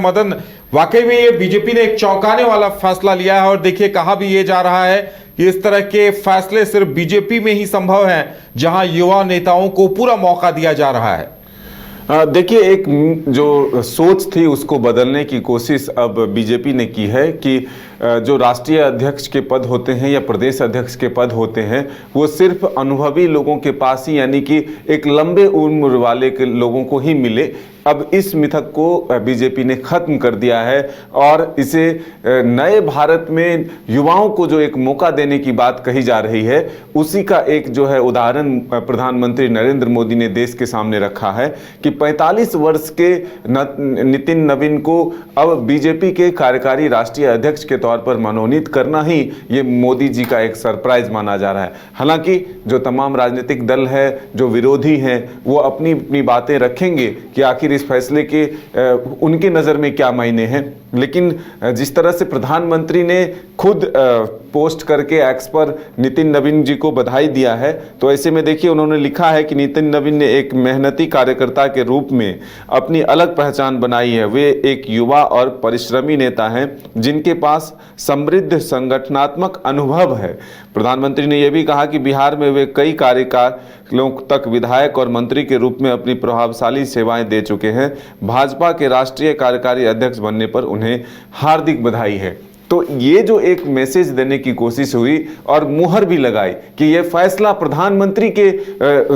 है मदन, वाकई में ये बीजेपी ने एक चौंकाने वाला फैसला लिया है और देखिए कहा भी ये जा रहा है कि इस तरह के फैसले सिर्फ बीजेपी में ही संभव हैं जहां युवा नेताओं को पूरा मौका दिया जा रहा है। देखिए, एक जो सोच थी उसको बदलने की कोशिश अब बीजेपी ने की है कि जो राष्ट्रीय अध्यक्ष के पद होते हैं या प्रदेश अध्यक्ष के पद होते हैं वो सिर्फ अनुभवी लोगों के पास ही, यानी कि एक लंबे उम्र वाले के लोगों को ही मिले। अब इस मिथक को बीजेपी ने खत्म कर दिया है और इसे नए भारत में युवाओं को जो एक मौका देने की बात कही जा रही है उसी का एक जो है उदाहरण प्रधानमंत्री नरेंद्र मोदी ने देश के सामने रखा है कि 45 वर्ष के नितिन नवीन को अब बीजेपी के कार्यकारी राष्ट्रीय अध्यक्ष के तौर पर मनोनीत करना ही ये मोदी जी का एक सरप्राइज माना जा रहा है। हालांकि जो तमाम राजनीतिक दल है, जो विरोधी हैं, वो अपनी अपनी बातें रखेंगे कि आखिर इस फैसले के उनके नज़र में क्या मायने हैं, लेकिन जिस तरह से प्रधानमंत्री ने खुद पोस्ट करके एक्स पर नितिन नवीन जी को बधाई दिया है, तो ऐसे में देखिए उन्होंने लिखा है कि नितिन नवीन ने एक मेहनती कार्यकर्ता के रूप में अपनी अलग पहचान बनाई है। वे एक युवा और परिश्रमी नेता हैं जिनके पास समृद्ध संगठनात्मक अनुभव है। प्रधानमंत्री ने यह भी कहा कि बिहार में वे कई कार्यकालों तक विधायक और मंत्री के रूप में अपनी प्रभावशाली सेवाएं दे चुके हैं। भाजपा के राष्ट्रीय कार्यकारी अध्यक्ष बनने पर उन्हें हार्दिक बधाई है। तो ये जो एक मैसेज देने की कोशिश हुई और मुहर भी लगाई कि ये फैसला प्रधानमंत्री के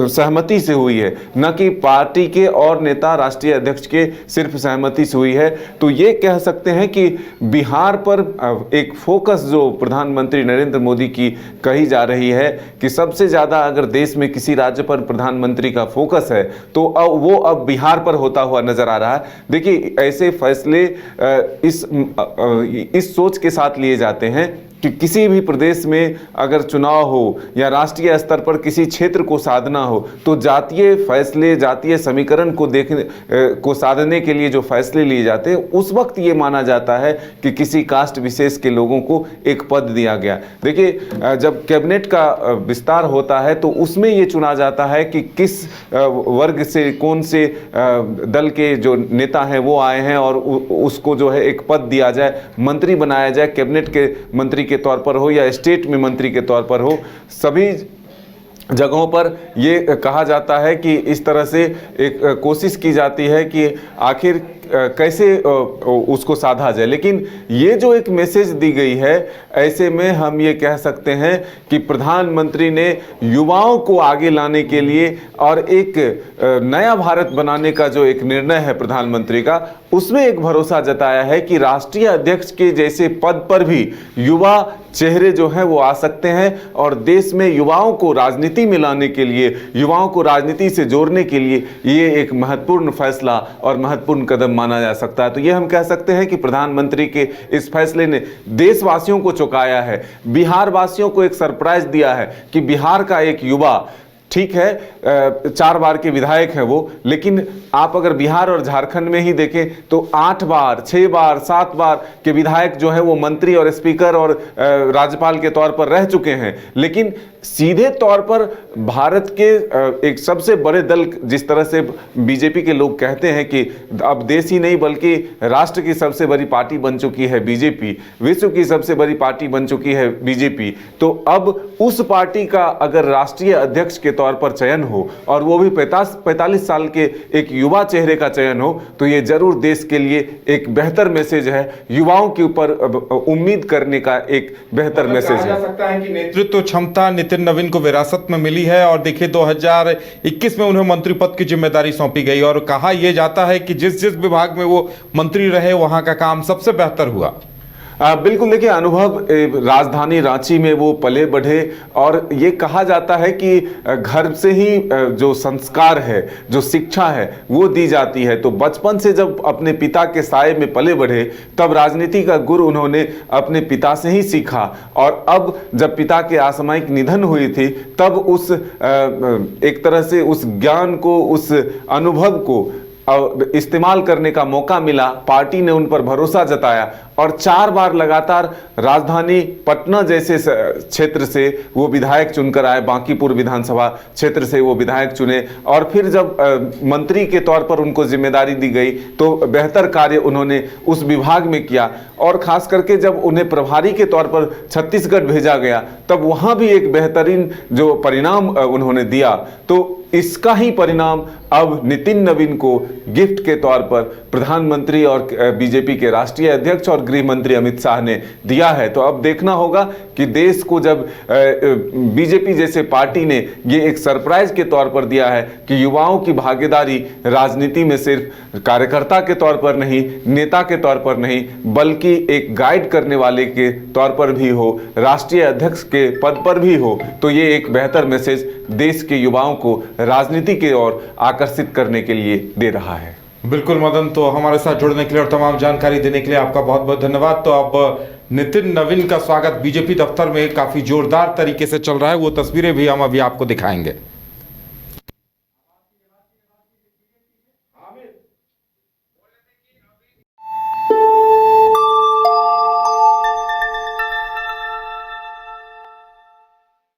सहमति से हुई है, न कि पार्टी के और नेता राष्ट्रीय अध्यक्ष के सिर्फ सहमति से हुई है, तो ये कह सकते हैं कि बिहार पर एक फोकस जो प्रधानमंत्री नरेंद्र मोदी की कही जा रही है कि सबसे ज़्यादा अगर देश में किसी राज्य पर प्रधानमंत्री का फोकस है तो वो अब बिहार पर होता हुआ नजर आ रहा है। देखिए, ऐसे फैसले इस सोच के साथ लिए जाते हैं कि किसी भी प्रदेश में अगर चुनाव हो या राष्ट्रीय स्तर पर किसी क्षेत्र को साधना हो तो जातीय फैसले, जातीय समीकरण को साधने के लिए जो फैसले लिए जाते हैं उस वक्त ये माना जाता है कि किसी कास्ट विशेष के लोगों को एक पद दिया गया। देखिए, जब कैबिनेट का विस्तार होता है तो उसमें ये चुना जाता है कि किस वर्ग से, कौन से दल के जो नेता हैं वो आए हैं और उसको जो है एक पद दिया जाए, मंत्री बनाया जाए, कैबिनेट के मंत्री के तौर पर हो या स्टेट में मंत्री के तौर पर हो। सभी जगहों पर ये कहा जाता है कि इस तरह से एक कोशिश की जाती है कि आखिर कैसे उसको साधा जाए। लेकिन ये जो एक मैसेज दी गई है, ऐसे में हम ये कह सकते हैं कि प्रधानमंत्री ने युवाओं को आगे लाने के लिए और एक नया भारत बनाने का जो एक निर्णय है प्रधानमंत्री का, उसमें एक भरोसा जताया है कि राष्ट्रीय अध्यक्ष के जैसे पद पर भी युवा चेहरे जो हैं वो आ सकते हैं और देश में युवाओं को राजनीति में लाने के लिए, युवाओं को राजनीति से जोड़ने के लिए ये एक महत्वपूर्ण फैसला और महत्वपूर्ण कदम माना जा सकता है। तो ये हम कह सकते हैं कि प्रधानमंत्री के इस फैसले ने देशवासियों को चौंकाया है, बिहार वासियों को एक सरप्राइज दिया है कि बिहार का एक युवा, ठीक है 4 बार के विधायक हैं वो, लेकिन आप अगर बिहार और झारखंड में ही देखें तो 8 बार, 6 बार, 7 बार के विधायक जो है वो मंत्री और स्पीकर और राज्यपाल के तौर पर रह चुके हैं। लेकिन सीधे तौर पर भारत के एक सबसे बड़े दल, जिस तरह से बीजेपी के लोग कहते हैं कि अब देश ही नहीं बल्कि राष्ट्र की सबसे बड़ी पार्टी बन चुकी है बीजेपी, विश्व की सबसे बड़ी पार्टी बन चुकी है बीजेपी, तो अब उस पार्टी का अगर राष्ट्रीय अध्यक्ष के तौर पर चयन हो और वो भी 45 साल के एक युवा चेहरे का चयन हो तो ये जरूर देश के लिए एक बेहतर मैसेज है, युवाओं के ऊपर उम्मीद करने का एक बेहतर मैसेज है। सकता है कि नेतृत्व क्षमता नितिन नवीन को विरासत में मिली है और देखिए 2021 में उन्हें मंत्री पद की जिम्मेदारी सौंपी गई और कहा यह जाता है कि जिस जिस विभाग में वो मंत्री रहे वहां का काम सबसे बेहतर हुआ। बिल्कुल, देखिए अनुभव, राजधानी रांची में वो पले बढ़े और ये कहा जाता है कि घर से ही जो संस्कार है, जो शिक्षा है वो दी जाती है। तो बचपन से जब अपने पिता के साए में पले बढ़े तब राजनीति का गुर उन्होंने अपने पिता से ही सीखा और अब जब पिता के असामयिक निधन हुई थी तब उस एक तरह से उस ज्ञान को, उस अनुभव को इस्तेमाल करने का मौका मिला, पार्टी ने उन पर भरोसा जताया और 4 बार लगातार राजधानी पटना जैसे क्षेत्र से वो विधायक चुनकर आए, बांकीपुर विधानसभा क्षेत्र से वो विधायक चुने और फिर जब मंत्री के तौर पर उनको जिम्मेदारी दी गई तो बेहतर कार्य उन्होंने उस विभाग में किया। और खास करके जब उन्हें प्रभारी के तौर पर छत्तीसगढ़ भेजा गया तब वहां भी एक बेहतरीन जो परिणाम उन्होंने दिया। तो इसका ही परिणाम अब नितिन नवीन को गिफ्ट के तौर पर प्रधानमंत्री और बीजेपी के राष्ट्रीय अध्यक्ष और गृह मंत्री अमित शाह ने दिया है। तो अब देखना होगा कि देश को जब बीजेपी जैसे पार्टी ने ये एक सरप्राइज के तौर पर दिया है कि युवाओं की भागीदारी राजनीति में सिर्फ कार्यकर्ता के तौर पर नहीं, नेता के तौर पर नहीं, बल्कि एक गाइड करने वाले के तौर पर भी हो, राष्ट्रीय अध्यक्ष के पद पर भी हो, तो ये एक बेहतर मैसेज देश के युवाओं को राजनीति की ओर आकर्षित करने के लिए दे रहा है। बिल्कुल मदन, तो हमारे साथ जुड़ने के लिए और तमाम जानकारी देने के लिए आपका बहुत बहुत धन्यवाद। तो अब नितिन नवीन का स्वागत बीजेपी दफ्तर में काफी जोरदार तरीके से चल रहा है, वो तस्वीरें भी हम अभी आपको दिखाएंगे।